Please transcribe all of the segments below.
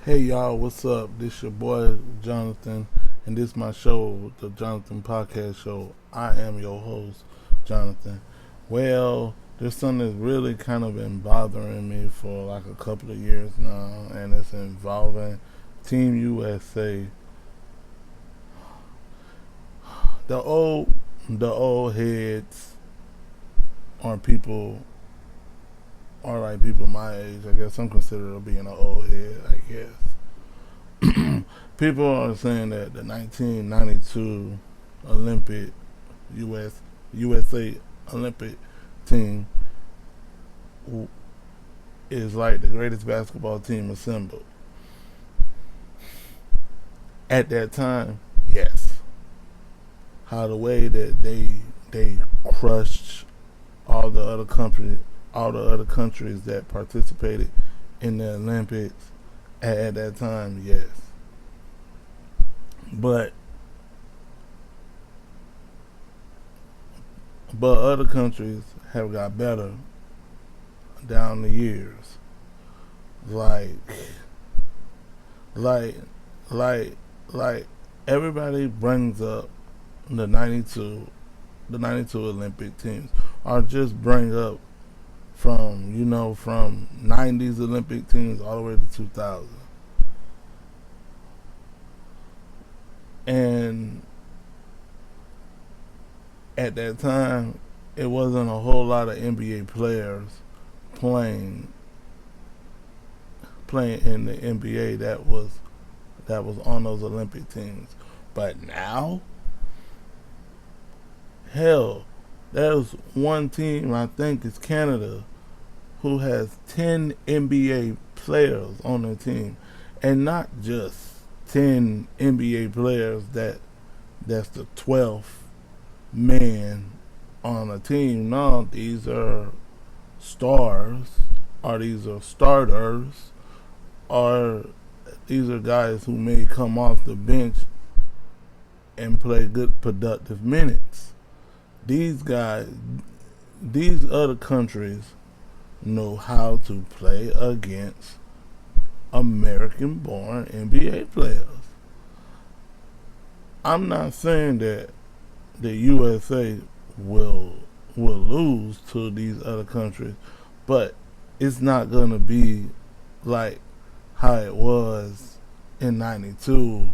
Hey y'all, what's up? This your boy Jonathan, and this my show, the Jonathan Podcast Show. I am your host, Jonathan. Well, there's something that's really kind of been bothering me for like a couple of years now, and it's involving Team USA. The old, the old heads are people, are like people my age. I guess I'm considered being an old head. I guess. People are saying that the 1992 Olympic US USA Olympic team is like the greatest basketball team assembled. At that time, yes. How the way that they crushed all the other countries that participated in the Olympics at that time, yes. But other countries have got better down the years. Like like like like everybody brings up the 92 Olympic teams, or just bring up from 90s Olympic teams all the way to 2000. And at that time, it wasn't a whole lot of NBA players playing in the NBA that was on those Olympic teams. But now, hell, there's one team, I think it's Canada, who has 10 NBA players on their team, and not just 10 NBA players that's the 12th man on a team. No, these are stars, or these are starters, or these are guys who may come off the bench and play good productive minutes. These guys, these other countries know how to play against American born NBA players. I'm not saying that the USA will lose to these other countries, but it's not gonna be like how it was in '92,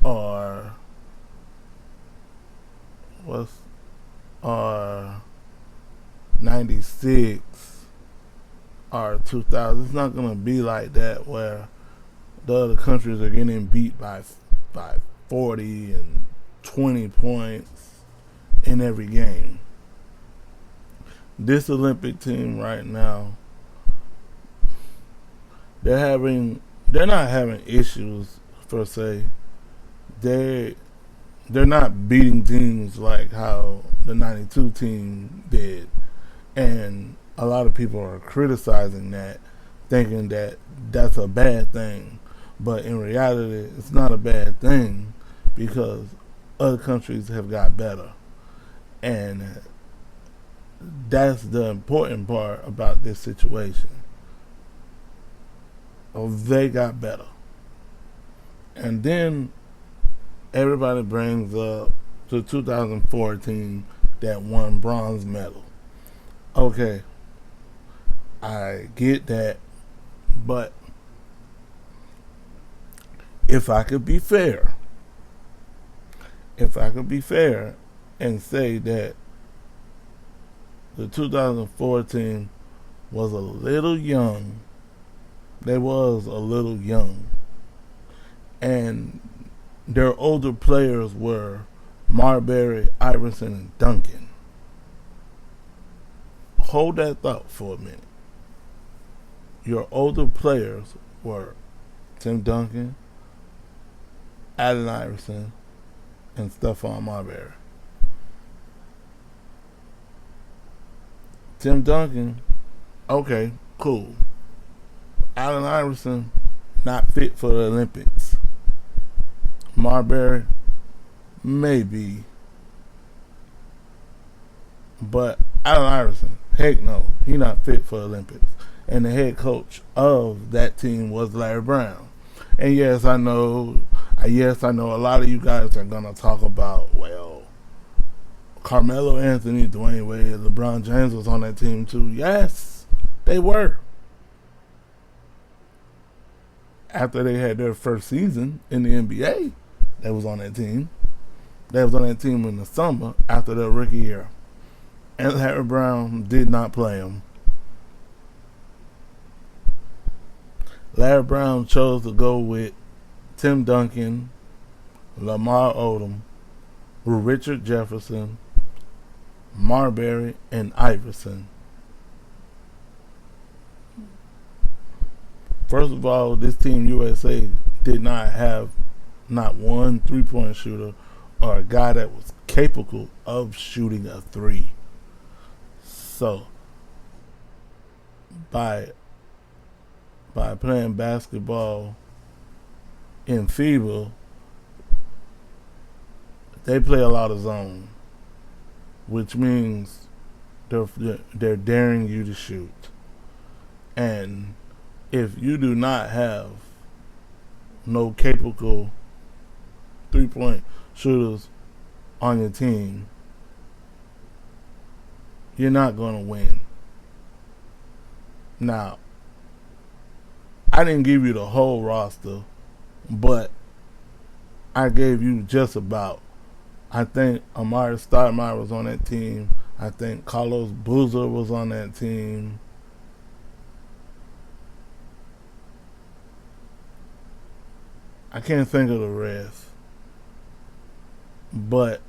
or what's or '96 or 2000. It's not gonna be like that where the other countries are getting beat by 40 and 20 points in every game. This Olympic team right now, they're not having issues per se. They they're not beating teams like how the '92 team did, and a lot of people are criticizing that, thinking that that's a bad thing. But in reality, it's not a bad thing because other countries have got better, and that's the important part about this situation. They got better, and then everybody brings up the 2014 that won bronze medal. Okay, I get that, but if I could be fair, if I could be fair and say that the 2014 was a little young, they was a little young, and their older players were Marbury, Iverson, and Duncan. Hold that thought for a minute. Your older players were Tim Duncan, Allen Iverson, and Stephon Marbury. Tim Duncan, okay, cool. Allen Iverson, not fit for the Olympics. Marbury, maybe. But Allen Iverson, heck no, he not fit for the Olympics. And the head coach of that team was Larry Brown. And yes, I know a lot of you guys are gonna talk about, well, Carmelo Anthony, Dwayne Wade, LeBron James was on that team too. Yes, they were. After they had their first season in the NBA, they was on that team. They was on that team in the summer after their rookie year. And Larry Brown did not play him. Larry Brown chose to go with Tim Duncan, Lamar Odom, Richard Jefferson, Marbury, and Iverson. First of all, this Team USA did not have not one three-point shooter or a guy that was capable of shooting a three. So, by playing basketball in FIBA, they play a lot of zone, which means they're daring you to shoot. And if you do not have no capable three-point shooters on your team, you're not going to win. Now, I didn't give you the whole roster, but I gave you just about. I think Amari Stoudemire was on that team. I think Carlos Boozer was on that team. I can't think of the rest. But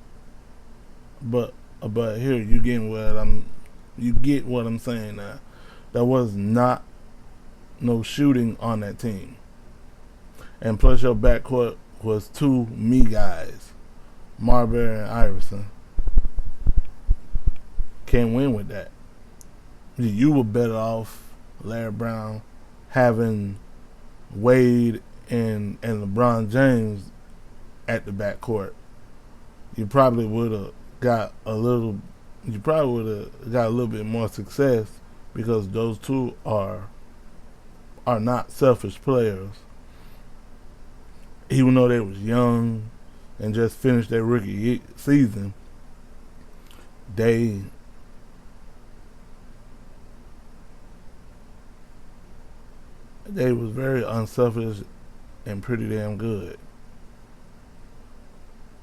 here you get what I'm saying now. There was not no shooting on that team. And plus your backcourt was two me guys, Marbury and Iverson. Can't win with that. You were better off, Larry Brown, having Wade and LeBron James at the backcourt. You probably would have got a little bit more success because those two are not selfish players. Even though they was young and just finished their rookie season, they was very unselfish and pretty damn good.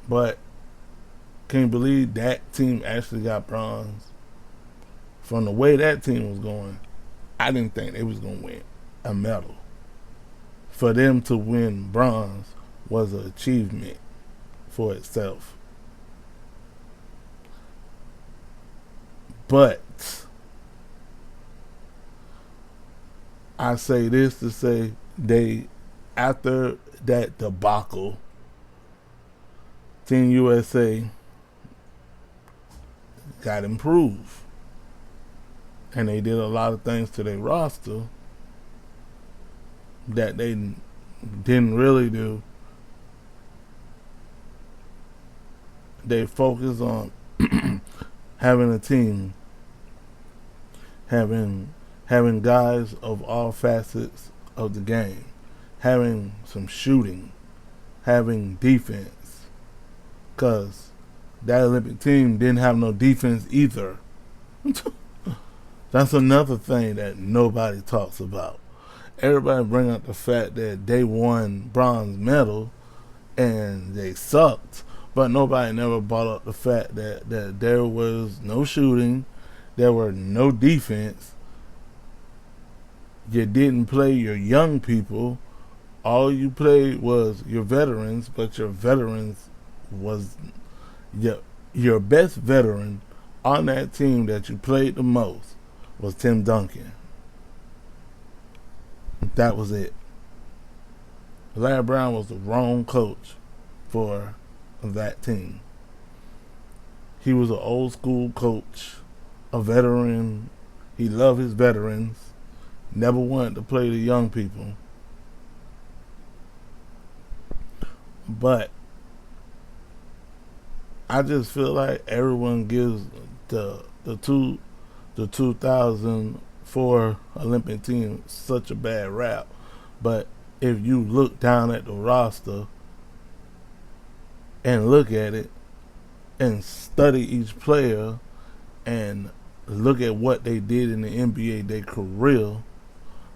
But can you believe that team actually got bronze? From the way that team was going, I didn't think they was going to win a medal. For them to win bronze was an achievement for itself. But I say this to say after that debacle, Team USA got improved. And they did a lot of things to their roster that they didn't really do. They focused on having a team, having guys of all facets of the game, having some shooting, having defense. Because that Olympic team didn't have no defense either. That's another thing that nobody talks about. Everybody bring up the fact that they won bronze medal and they sucked, but nobody never brought up the fact that there was no shooting, there were no defense. You didn't play your young people. All you played was your veterans, but your veterans was your best veteran on that team that you played the most was Tim Duncan. That was it. Larry Brown was the wrong coach for that team. He was an old school coach, a veteran. He loved his veterans. Never wanted to play the young people. But I just feel like everyone gives the 2004 Olympic team such a bad rap. But if you look down at the roster and look at it and study each player and look at what they did in the NBA, their career,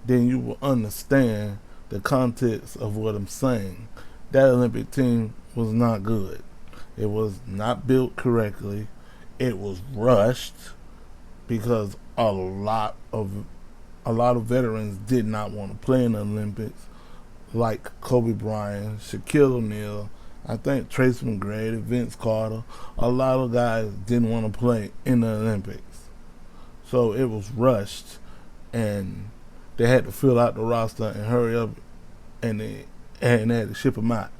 then you will understand the context of what I'm saying. That Olympic team was not good. It was not built correctly. It was rushed because a lot of veterans did not want to play in the Olympics, like Kobe Bryant, Shaquille O'Neal, I think Tracy McGrady, Vince Carter. A lot of guys didn't want to play in the Olympics. So it was rushed, and they had to fill out the roster and hurry up, and they had to ship them out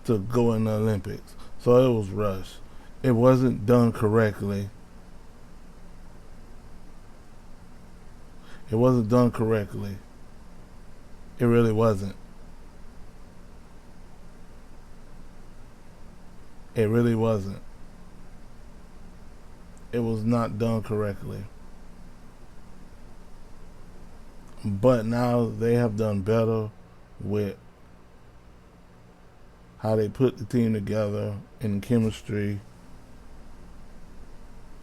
to go in the Olympics. So it was rushed. It wasn't done correctly. It wasn't done correctly. It really wasn't. It really wasn't. It was not done correctly. But now they have done better with how they put the team together in chemistry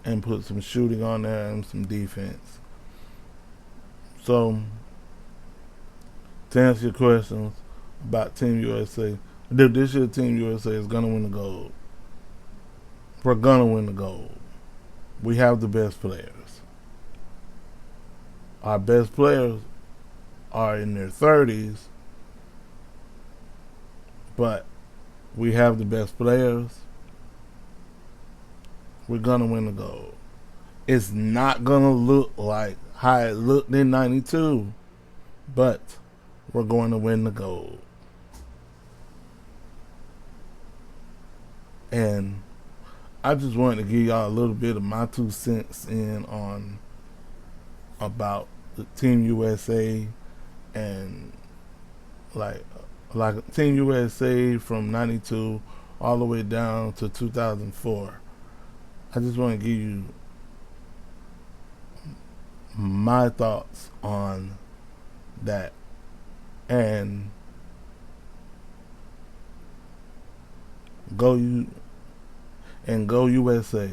and put some shooting on there and some defense. So, to answer your questions about Team USA, this year Team USA is going to win the gold. We're going to win the gold. We have the best players. Our best players are in their 30s, but we have the best players. We're going to win the gold. It's not going to look like how it looked in 92, but we're going to win the gold. And I just wanted to give y'all a little bit of my 2 cents in on about the Team USA and like Team USA from 92 all the way down to 2004. I just want to give you my thoughts on that. And go USA.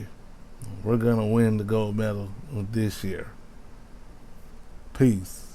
We're going to win the gold medal this year. Peace.